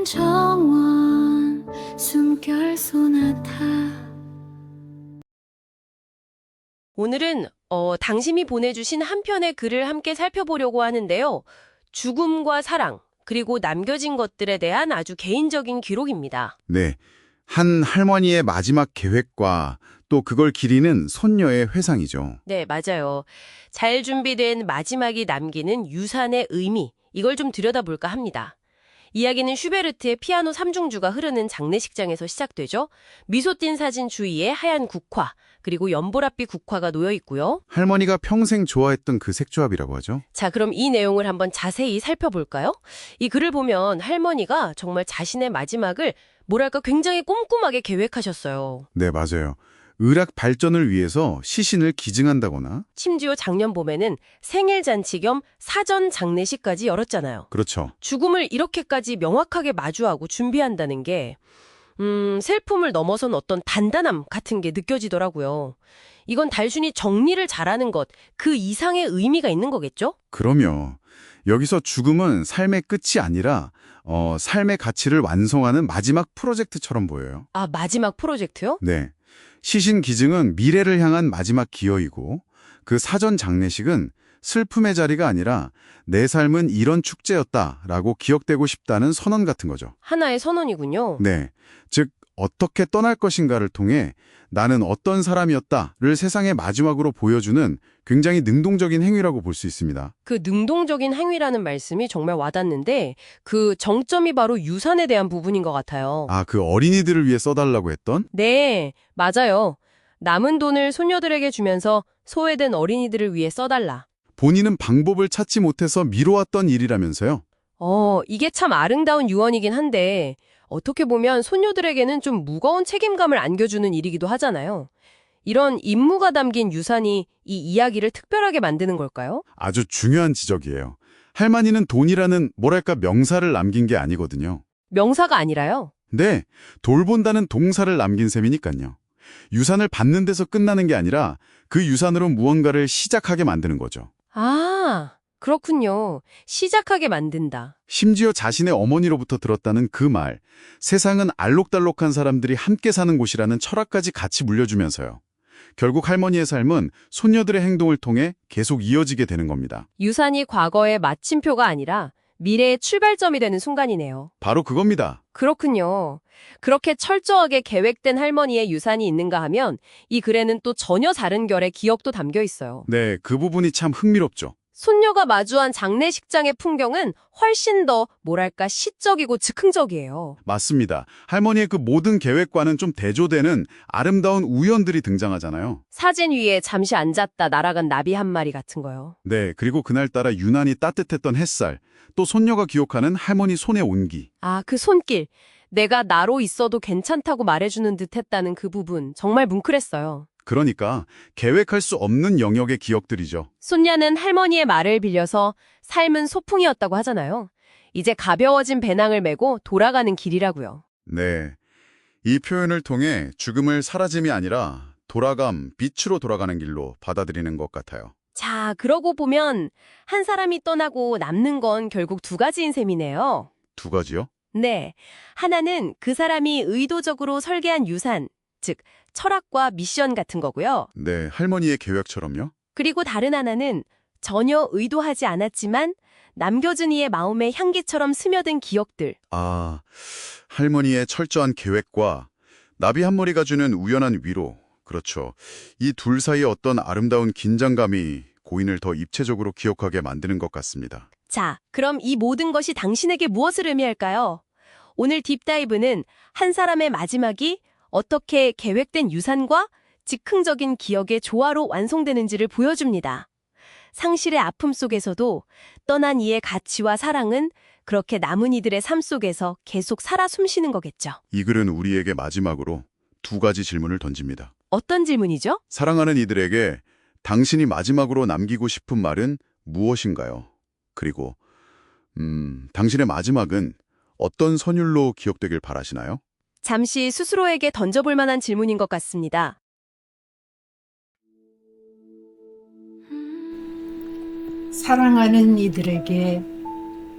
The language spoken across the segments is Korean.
정원 숨결 소나타. 오늘은 당신이 보내주신 한 편의 글을 함께 살펴보려고 하는데요. 죽음과 사랑, 그리고 남겨진 것들에 대한 아주 개인적인 기록입니다. 네, 한 할머니의 마지막 계획과 또 그걸 기리는 손녀의 회상이죠. 네, 맞아요. 잘 준비된 마지막이 남기는 유산의 의미, 이걸 좀 들여다볼까 합니다. 이야기는 슈베르트의 피아노 3중주가 흐르는 장례식장에서 시작되죠. 미소 띈 사진 주위에 하얀 국화, 그리고 연보랏빛 국화가 놓여 있고요. 할머니가 평생 좋아했던 그 색조합이라고 하죠. 자, 그럼 이 내용을 한번 자세히 살펴볼까요? 이 글을 보면 할머니가 정말 자신의 마지막을 뭐랄까 굉장히 꼼꼼하게 계획하셨어요. 네, 맞아요. 의학 발전을 위해서 시신을 기증한다거나, 심지어 작년 봄에는 생일 잔치 겸 사전 장례식까지 열었잖아요. 그렇죠. 죽음을 이렇게까지 명확하게 마주하고 준비한다는 게 슬픔을 넘어선 어떤 단단함 같은 게 느껴지더라고요. 이건 단순히 정리를 잘하는 것, 그 이상의 의미가 있는 거겠죠? 그럼요. 여기서 죽음은 삶의 끝이 아니라 삶의 가치를 완성하는 마지막 프로젝트처럼 보여요. 아, 마지막 프로젝트요? 네. 시신 기증은 미래를 향한 마지막 기여이고 그 사전 장례식은 슬픔의 자리가 아니라 내 삶은 이런 축제였다라고 기억되고 싶다는 선언 같은 거죠. 하나의 선언이군요. 네. 즉, 어떻게 떠날 것인가를 통해 나는 어떤 사람이었다를 세상의 마지막으로 보여주는 굉장히 능동적인 행위라고 볼 수 있습니다. 그 능동적인 행위라는 말씀이 정말 와닿는데 그 정점이 바로 유산에 대한 부분인 것 같아요. 아, 그 어린이들을 위해 써달라고 했던? 네, 맞아요. 남은 돈을 손녀들에게 주면서 소외된 어린이들을 위해 써달라. 본인은 방법을 찾지 못해서 미뤄왔던 일이라면서요? 이게 참 아름다운 유언이긴 한데 어떻게 보면 손녀들에게는 좀 무거운 책임감을 안겨주는 일이기도 하잖아요. 이런 임무가 담긴 유산이 이 이야기를 특별하게 만드는 걸까요? 아주 중요한 지적이에요. 할머니는 돈이라는 뭐랄까 명사를 남긴 게 아니거든요. 명사가 아니라요. 네, 돌본다는 동사를 남긴 셈이니까요. 유산을 받는 데서 끝나는 게 아니라 그 유산으로 무언가를 시작하게 만드는 거죠. 아, 그렇군요. 시작하게 만든다. 심지어 자신의 어머니로부터 들었다는 그 말, 세상은 알록달록한 사람들이 함께 사는 곳이라는 철학까지 같이 물려주면서요. 결국 할머니의 삶은 손녀들의 행동을 통해 계속 이어지게 되는 겁니다. 유산이 과거의 마침표가 아니라 미래의 출발점이 되는 순간이네요. 바로 그겁니다. 그렇군요. 그렇게 철저하게 계획된 할머니의 유산이 있는가 하면 이 글에는 또 전혀 다른 결의 기억도 담겨 있어요. 네, 그 부분이 참 흥미롭죠. 손녀가 마주한 장례식장의 풍경은 훨씬 더 뭐랄까 시적이고 즉흥적이에요. 맞습니다. 할머니의 그 모든 계획과는 좀 대조되는 아름다운 우연들이 등장하잖아요. 사진 위에 잠시 앉았다 날아간 나비 한 마리 같은 거요. 네, 그리고 그날따라 유난히 따뜻했던 햇살, 또 손녀가 기억하는 할머니 손의 온기. 아, 그 손길. 내가 나로 있어도 괜찮다고 말해주는 듯 했다는 그 부분 정말 뭉클했어요. 그러니까 계획할 수 없는 영역의 기억들이죠. 손녀는 할머니의 말을 빌려서 삶은 소풍이었다고 하잖아요. 이제 가벼워진 배낭을 메고 돌아가는 길이라고요. 네, 이 표현을 통해 죽음을 사라짐이 아니라 돌아감, 빛으로 돌아가는 길로 받아들이는 것 같아요. 자, 그러고 보면 한 사람이 떠나고 남는 건 결국 두 가지인 셈이네요. 두 가지요? 네, 하나는 그 사람이 의도적으로 설계한 유산, 즉 철학과 미션 같은 거고요. 네, 할머니의 계획처럼요? 그리고 다른 하나는 전혀 의도하지 않았지만 남겨진 이의 마음의 향기처럼 스며든 기억들. 아, 할머니의 철저한 계획과 나비 한 마리가 주는 우연한 위로. 그렇죠. 이 둘 사이의 어떤 아름다운 긴장감이 고인을 더 입체적으로 기억하게 만드는 것 같습니다. 자, 그럼 이 모든 것이 당신에게 무엇을 의미할까요? 오늘 딥다이브는 한 사람의 마지막이 어떻게 계획된 유산과 즉흥적인 기억의 조화로 완성되는지를 보여줍니다. 상실의 아픔 속에서도 떠난 이의 가치와 사랑은 그렇게 남은 이들의 삶 속에서 계속 살아 숨쉬는 거겠죠. 이 글은 우리에게 마지막으로 두 가지 질문을 던집니다. 어떤 질문이죠? 사랑하는 이들에게 당신이 마지막으로 남기고 싶은 말은 무엇인가요? 그리고 당신의 마지막은 어떤 선율로 기억되길 바라시나요? 잠시 스스로에게 던져볼 만한 질문인 것 같습니다. 사랑하는 이들에게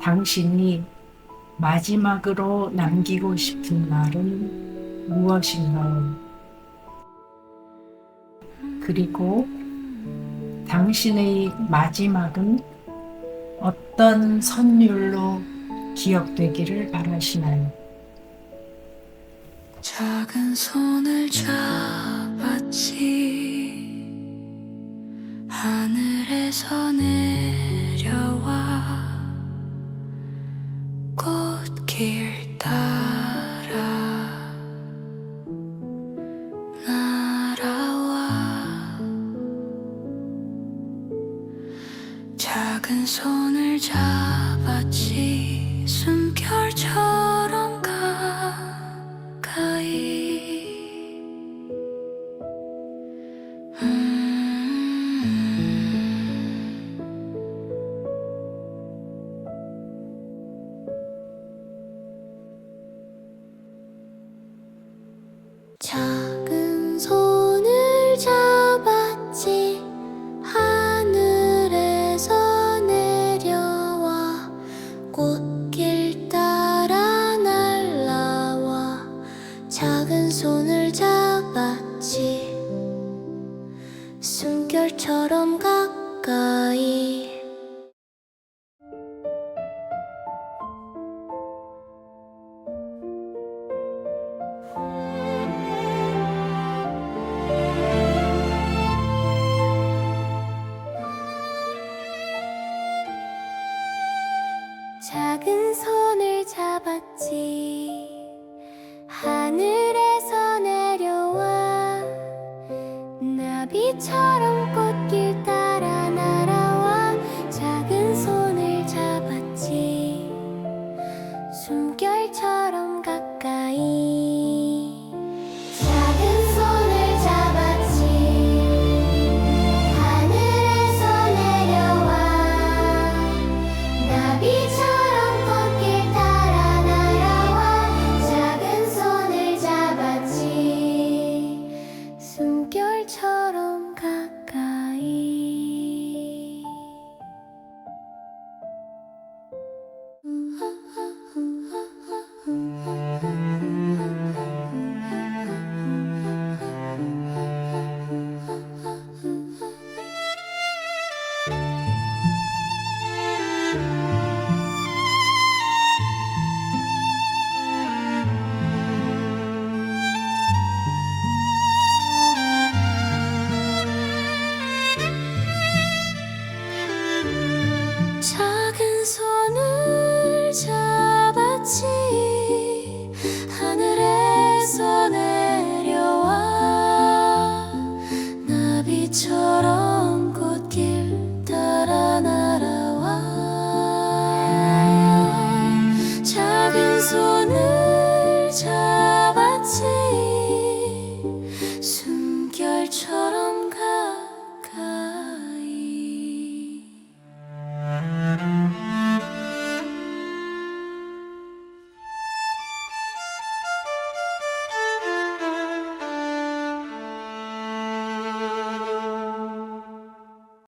당신이 마지막으로 남기고 싶은 말은 무엇인가요? 그리고 당신의 마지막은 어떤 선율로 기억되기를 바라시나요? 작은 손을 잡았지 하늘에서 내려와 꽃길 따라 날아와 작은 손을 잡았지 숨결처럼 가까이 작은 손을 잡았지 하늘에서 내려와 꽃길 따라 날아와 작은 손을 잡았지 숨결처럼